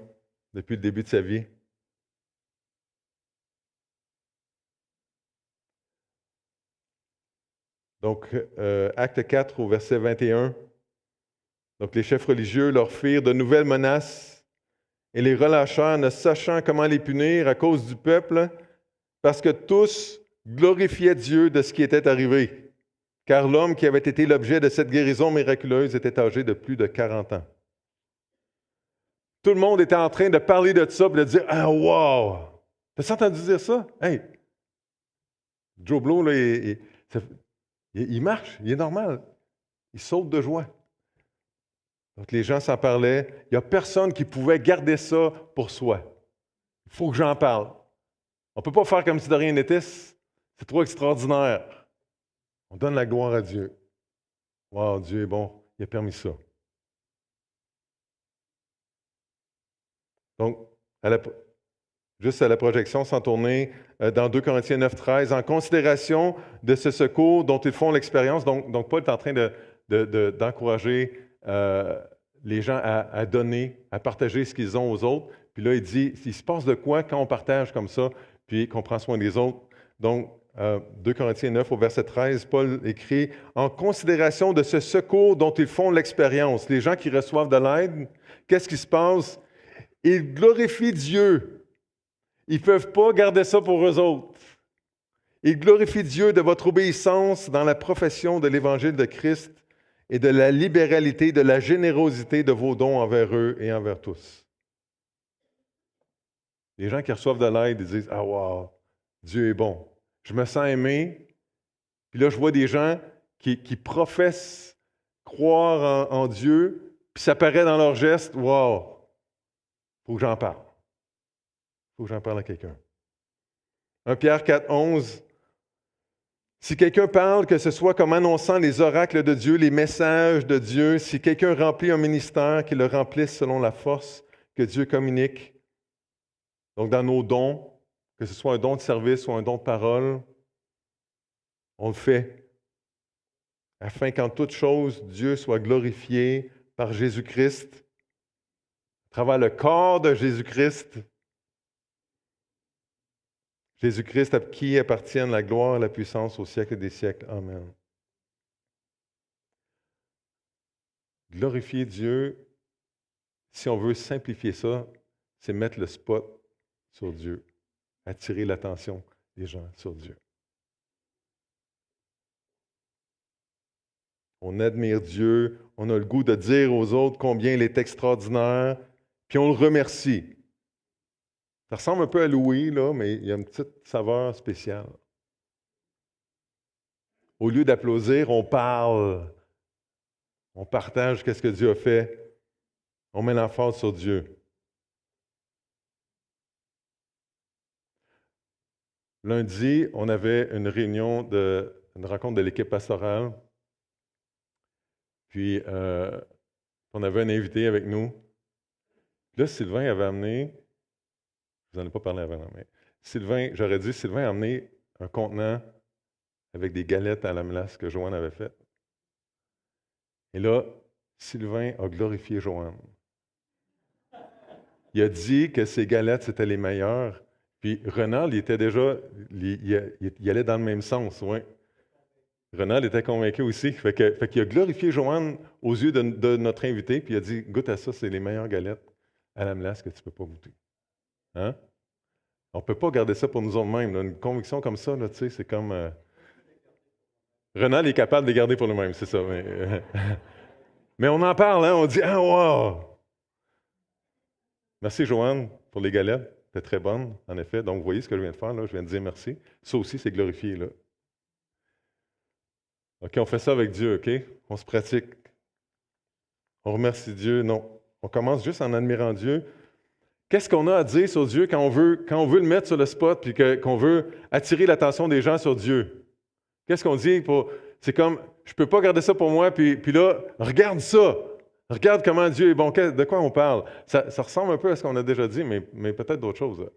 depuis le début de sa vie. Donc, Acte 4 au verset 21. Donc, les chefs religieux leur firent de nouvelles menaces et les relâchèrent, ne sachant comment les punir à cause du peuple, parce que tous glorifiaient Dieu de ce qui était arrivé. Car l'homme qui avait été l'objet de cette guérison miraculeuse était âgé de plus de 40 ans. Tout le monde était en train de parler de ça et de dire « Ah, wow! » T'as entendu dire ça? Hey! Joe Blow, là, il marche, il est normal. Il saute de joie. Donc, les gens s'en parlaient. Il n'y a personne qui pouvait garder ça pour soi. Il faut que j'en parle. On ne peut pas faire comme si de rien n'était. C'est trop extraordinaire. On donne la gloire à Dieu. Wow, Dieu est bon. Il a permis ça. Donc, juste à la projection, sans tourner, dans 2 Corinthiens 9, 13, en considération de ce secours dont ils font l'expérience. Donc Paul est en train d'encourager les gens à donner, à partager ce qu'ils ont aux autres. Puis là, il dit, il se passe de quoi quand on partage comme ça, puis qu'on prend soin des autres. Donc, 2 Corinthiens 9 au verset 13, Paul écrit, en considération de ce secours dont ils font l'expérience, les gens qui reçoivent de l'aide, qu'est-ce qui se passe? Ils glorifient Dieu. Ils ne peuvent pas garder ça pour eux autres. Ils glorifient Dieu de votre obéissance dans la profession de l'Évangile de Christ et de la libéralité, de la générosité de vos dons envers eux et envers tous. Les gens qui reçoivent de l'aide, ils disent « Ah, wow, Dieu est bon. Je me sens aimé. » Puis là, je vois des gens qui professent croire en Dieu, puis ça paraît dans leurs gestes. « Wow, il faut que j'en parle. Il faut que j'en parle à quelqu'un. » 1 Pierre 4, 11. Si quelqu'un parle, que ce soit comme annonçant les oracles de Dieu, les messages de Dieu, si quelqu'un remplit un ministère, qu'il le remplisse selon la force que Dieu communique. Donc, dans nos dons, que ce soit un don de service ou un don de parole, On le fait afin qu'en toute chose, Dieu soit glorifié par Jésus-Christ, à travers le corps de Jésus-Christ. Jésus-Christ à qui appartiennent la gloire et la puissance au siècle des siècles. Amen. Glorifier Dieu, si on veut simplifier ça, c'est mettre le spot sur Dieu, attirer l'attention des gens sur Dieu. On admire Dieu, on a le goût de dire aux autres combien il est extraordinaire, puis on le remercie. Ça ressemble un peu à Louis, là, mais il y a une petite saveur spéciale. Au lieu d'applaudir, on parle. On partage qu'est-ce que Dieu a fait. On met l'emphase sur Dieu. Lundi, on avait une réunion, une rencontre de l'équipe pastorale. Puis, on avait un invité avec nous. Là, Sylvain avait amené, je vous en ai pas parlé avant, mais j'aurais dit, Sylvain a amené un contenant avec des galettes à la mélasse que Joanne avait faites. Et là, Sylvain a glorifié Joanne. Il a dit que ces galettes, c'était les meilleures. Puis Renald, il était déjà, il allait dans le même sens, oui. Renald était convaincu aussi. Fait qu'il a glorifié Joanne aux yeux de notre invité, puis il a dit, goûte à ça, c'est les meilleures galettes à la mélasse que tu ne peux pas goûter. Hein? On ne peut pas garder ça pour nous autres mêmes. Là. Une conviction comme ça, là, c'est comme... Renald est capable de les garder pour lui-même, c'est ça. Mais on en parle, hein? On dit, ah, wow! Merci, Joanne, pour les galettes. C'était très bonne, en effet. Donc, vous voyez ce que je viens de faire, là? Je viens de dire merci. Ça aussi, c'est glorifié, là. OK, on fait ça avec Dieu, OK? On se pratique. On remercie Dieu. Non. On commence juste en admirant Dieu. Qu'est-ce qu'on a à dire sur Dieu quand on veut le mettre sur le spot puis qu'on veut attirer l'attention des gens sur Dieu? Qu'est-ce qu'on dit pour... C'est comme, je ne peux pas garder ça pour moi, puis là, regarde ça. Regarde comment Dieu est bon. De quoi on parle? Ça ressemble un peu à ce qu'on a déjà dit, mais peut-être d'autres choses. Là.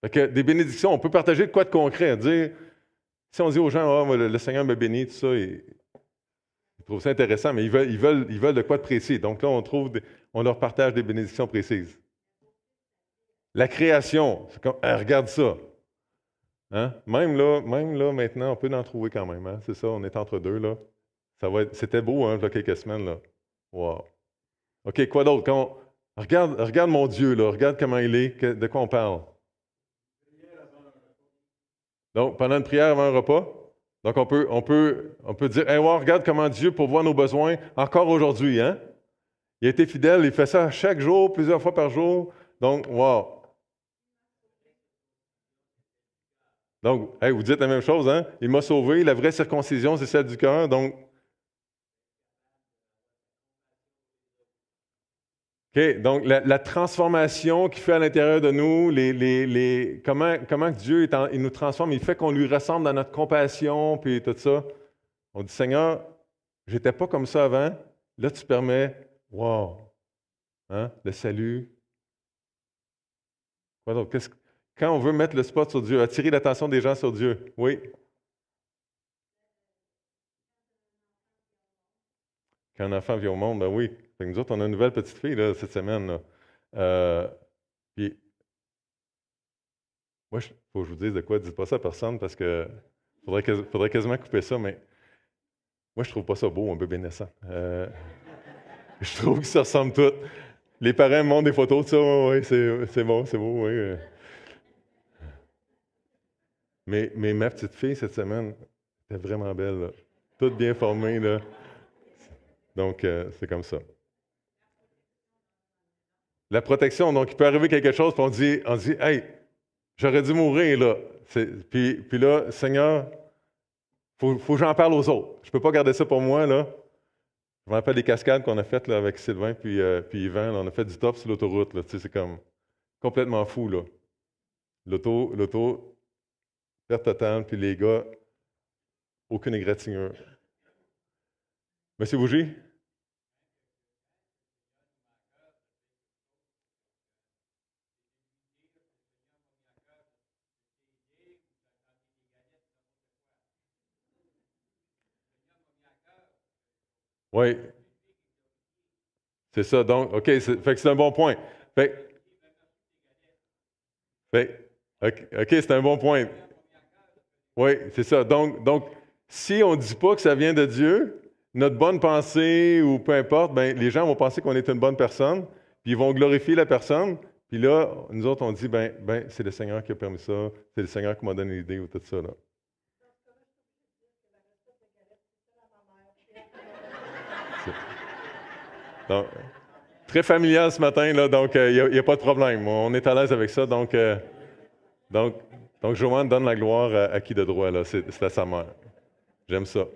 Fait que des bénédictions, on peut partager de quoi de concret. Dire, si on dit aux gens, oh, le Seigneur m'a béni, tout ça, ils trouvent ça intéressant, mais ils veulent de quoi de précis. Donc là, on leur partage des bénédictions précises. La création, c'est comme, regarde ça. Hein? Même là, maintenant, on peut en trouver quand même. Hein? C'est ça, on est entre deux, là. C'était beau, hein, il y a quelques semaines, là. Wow. OK, quoi d'autre? Regarde mon Dieu, là. Regarde comment il est. De quoi on parle? Donc, pendant une prière avant un repas, donc on peut dire, hey, wow, regarde comment Dieu pourvoit nos besoins encore aujourd'hui, hein? Il a été fidèle, il fait ça chaque jour, plusieurs fois par jour. Donc, wow. Donc, hey, vous dites la même chose, hein? Il m'a sauvé, la vraie circoncision, c'est celle du cœur. Donc, OK, donc la transformation qu'il fait à l'intérieur de nous, comment Dieu il nous transforme, il fait qu'on lui ressemble dans notre compassion, puis tout ça. On dit, Seigneur, j'étais pas comme ça avant, là tu permets, wow, hein, le salut. Quoi d'autre? Quand on veut mettre le spot sur Dieu, attirer l'attention des gens sur Dieu, oui. Quand un enfant vient au monde, ben oui. Fait que nous autres, on a une nouvelle petite fille là, cette semaine. Là. Puis, moi, il faut que je vous dise de quoi, dites pas ça à personne parce que faudrait quasiment couper ça, mais moi, je trouve pas ça beau, un bébé naissant. Je trouve que ça ressemble tout. Les parents me montrent des photos de ça, oui, c'est bon, c'est beau, oui. Mais ma petite fille, cette semaine, était vraiment belle, là. Toute bien formée, là. Donc, c'est comme ça. La protection, donc il peut arriver quelque chose, puis on dit hey, j'aurais dû mourir, là. Puis là, Seigneur, faut que j'en parle aux autres. Je ne peux pas garder ça pour moi, là. Je me rappelle des cascades qu'on a faites là, avec Sylvain puis Yvan. Là, on a fait du top sur l'autoroute. Là, c'est comme complètement fou, là. L'auto, perte totale, puis les gars, aucune égratignure. Monsieur Bougie? Oui, c'est ça. Donc, OK, fait que c'est un bon point. Fait, OK, c'est un bon point. Oui, c'est ça. Donc, si on ne dit pas que ça vient de Dieu, notre bonne pensée ou peu importe, ben, les gens vont penser qu'on est une bonne personne, puis ils vont glorifier la personne. Puis là, nous autres, on dit, c'est le Seigneur qui a permis ça, c'est le Seigneur qui m'a donné l'idée ou tout ça. Là. Donc, très familial ce matin, là, donc il n'y a pas de problème. On est à l'aise avec ça. Donc, donc Joanne donne la gloire à qui de droit, là. C'est à sa mère. J'aime ça.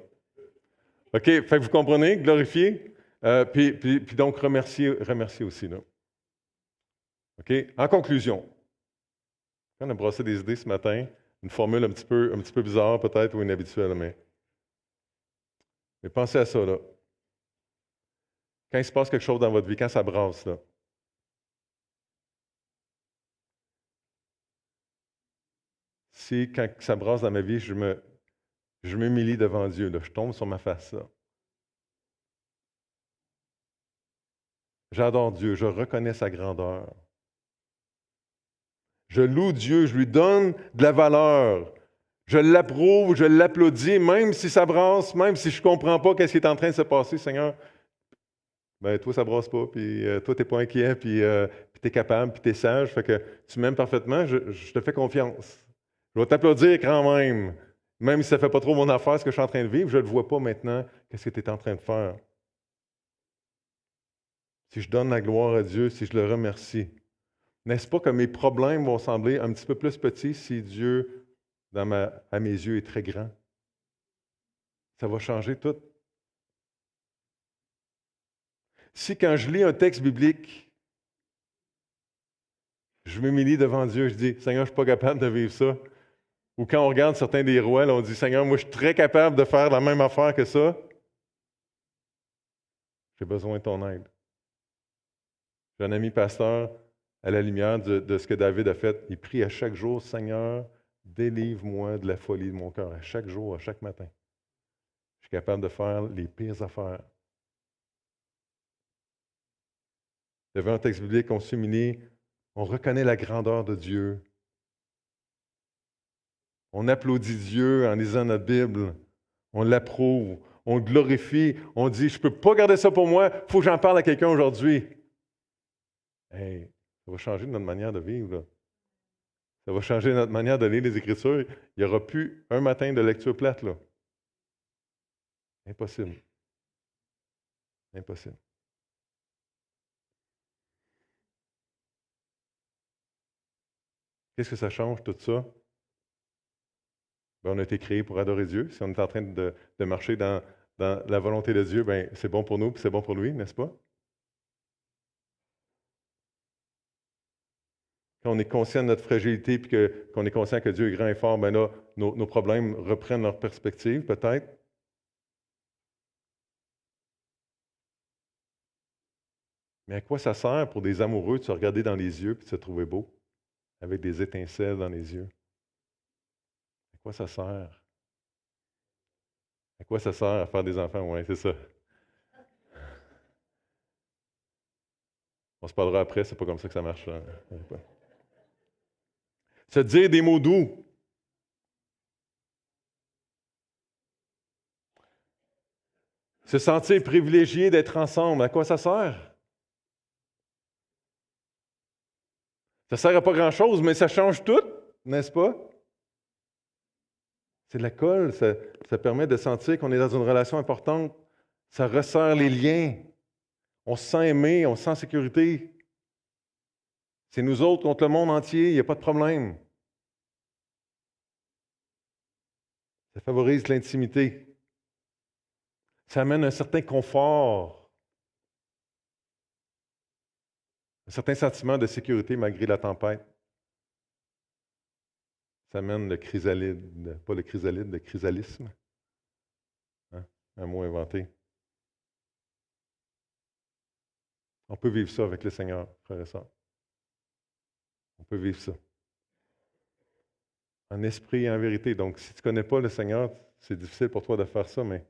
OK, fait que vous comprenez, glorifier, puis donc remercier aussi. Là. OK? En conclusion, on a brassé des idées ce matin, une formule un petit peu bizarre peut-être ou inhabituelle, mais pensez à ça. Là. Quand il se passe quelque chose dans votre vie, quand ça brasse, là, si quand ça brasse dans ma vie, je m'humilie devant Dieu, là, je tombe sur ma face. Là. J'adore Dieu, je reconnais sa grandeur. Je loue Dieu, je lui donne de la valeur. Je l'approuve, je l'applaudis, même si ça brasse, même si je ne comprends pas ce qui est en train de se passer, Seigneur. Ben, toi, ça brasse pas, puis toi, tu n'es pas inquiet, puis tu es capable, puis tu es sage, fait que tu m'aimes parfaitement, je te fais confiance. Je vais t'applaudir quand même si ça ne fait pas trop mon affaire, ce que je suis en train de vivre, je ne le vois pas maintenant, qu'est-ce que tu es en train de faire. Si je donne la gloire à Dieu, si je le remercie, n'est-ce pas que mes problèmes vont sembler un petit peu plus petits si Dieu, à mes yeux, est très grand? Ça va changer tout. Si quand je lis un texte biblique, je m'humilie devant Dieu, je dis, Seigneur, je ne suis pas capable de vivre ça. Ou quand on regarde certains des rois, là, on dit, Seigneur, moi, je suis très capable de faire la même affaire que ça. J'ai besoin de ton aide. J'ai un ami pasteur, à la lumière de ce que David a fait. Il prie à chaque jour, Seigneur, délivre-moi de la folie de mon cœur, à chaque jour, à chaque matin. Je suis capable de faire les pires affaires. Il y avait un texte biblique, on s'humilie, on reconnaît la grandeur de Dieu. On applaudit Dieu en lisant notre Bible. On l'approuve. On le glorifie. On dit, je ne peux pas garder ça pour moi, il faut que j'en parle à quelqu'un aujourd'hui. Hey, ça va changer notre manière de vivre. Là. Ça va changer notre manière de lire les Écritures. Il n'y aura plus un matin de lecture plate. Là. Impossible. Impossible. Qu'est-ce que ça change, tout ça? Ben, on a été créés pour adorer Dieu. Si on est en train de marcher dans la volonté de Dieu, ben, c'est bon pour nous et c'est bon pour lui, n'est-ce pas? Quand on est conscient de notre fragilité et qu'on est conscient que Dieu est grand et fort, ben là, nos problèmes reprennent leur perspective, peut-être. Mais à quoi ça sert pour des amoureux de se regarder dans les yeux et de se trouver beau, avec des étincelles dans les yeux? À quoi ça sert? À quoi ça sert à faire des enfants? Oui, c'est ça. On se parlera après, c'est pas comme ça que ça marche. Là. Se dire des mots doux. Se sentir privilégié d'être ensemble. À quoi ça sert? Ça sert à pas grand-chose, mais ça change tout, n'est-ce pas? C'est de la colle, ça permet de sentir qu'on est dans une relation importante. Ça resserre les liens. On se sent aimé, on se sent en sécurité. C'est nous autres contre le monde entier, il n'y a pas de problème. Ça favorise l'intimité. Ça amène un certain confort, un certain sentiment de sécurité malgré la tempête. Ça amène le chrysalide, pas le chrysalide, le chrysalisme. Hein? Un mot inventé. On peut vivre ça avec le Seigneur, frère et sœurs. On peut vivre ça. En esprit et en vérité. Donc, si tu ne connais pas le Seigneur, c'est difficile pour toi de faire ça, mais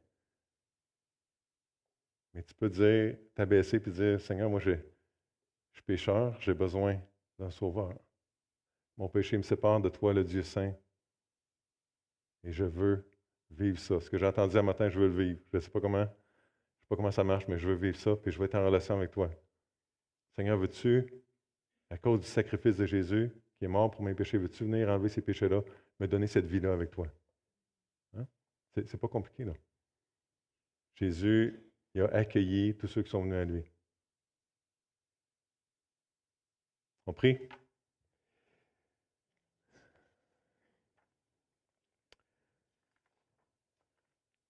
Mais tu peux dire, t'abaisser et dire, Seigneur, moi, je suis pécheur, j'ai besoin d'un sauveur. Mon péché me sépare de toi, le Dieu saint. Et je veux vivre ça. Ce que j'ai entendu un matin, je veux le vivre. Je ne sais pas comment ça marche, mais je veux vivre ça, puis je veux être en relation avec toi. Seigneur, veux-tu, à cause du sacrifice de Jésus, qui est mort pour mes péchés, veux-tu venir enlever ces péchés-là, me donner cette vie-là avec toi? Hein? C'est pas compliqué, là. Jésus, il a accueilli tous ceux qui sont venus à lui. On prie?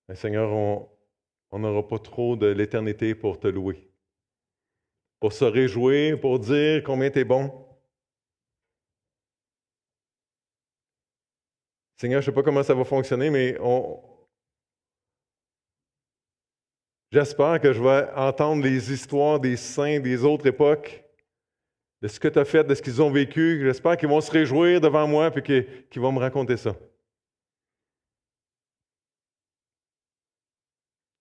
Mais Seigneur, on n'aura pas trop de l'éternité pour te louer, pour se réjouir, pour dire combien tu es bon. Seigneur, je ne sais pas comment ça va fonctionner, mais j'espère que je vais entendre les histoires des saints des autres époques, de ce que tu as fait, de ce qu'ils ont vécu. J'espère qu'ils vont se réjouir devant moi et qu'ils vont me raconter ça.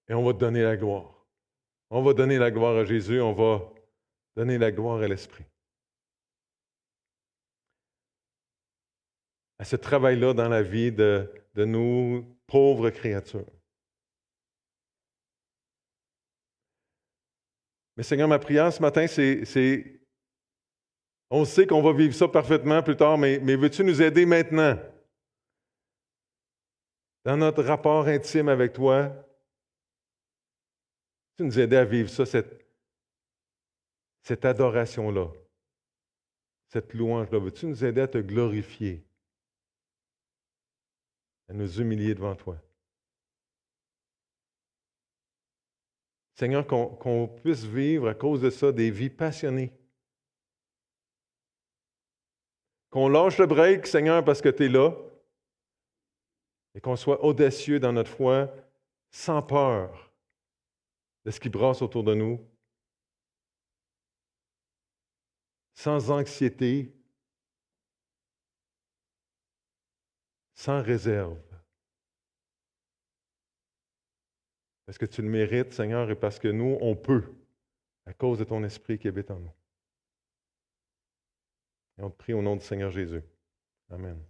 Et on va te donner la gloire. On va donner la gloire à Jésus, on va donner la gloire à l'Esprit. À ce travail-là dans la vie de nous, pauvres créatures. Mais Seigneur, ma prière ce matin, c'est on sait qu'on va vivre ça parfaitement plus tard, mais veux-tu nous aider maintenant, dans notre rapport intime avec toi? Veux-tu nous aider à vivre ça, cette adoration-là, cette louange-là? Veux-tu nous aider à te glorifier, à nous humilier devant toi? Seigneur, qu'on puisse vivre à cause de ça des vies passionnées. Qu'on lâche le break, Seigneur, parce que tu es là. Et qu'on soit audacieux dans notre foi, sans peur de ce qui brasse autour de nous, sans anxiété, sans réserve. Parce que tu le mérites, Seigneur, et parce que nous, on peut, à cause de ton esprit qui habite en nous. Et on te prie au nom du Seigneur Jésus. Amen.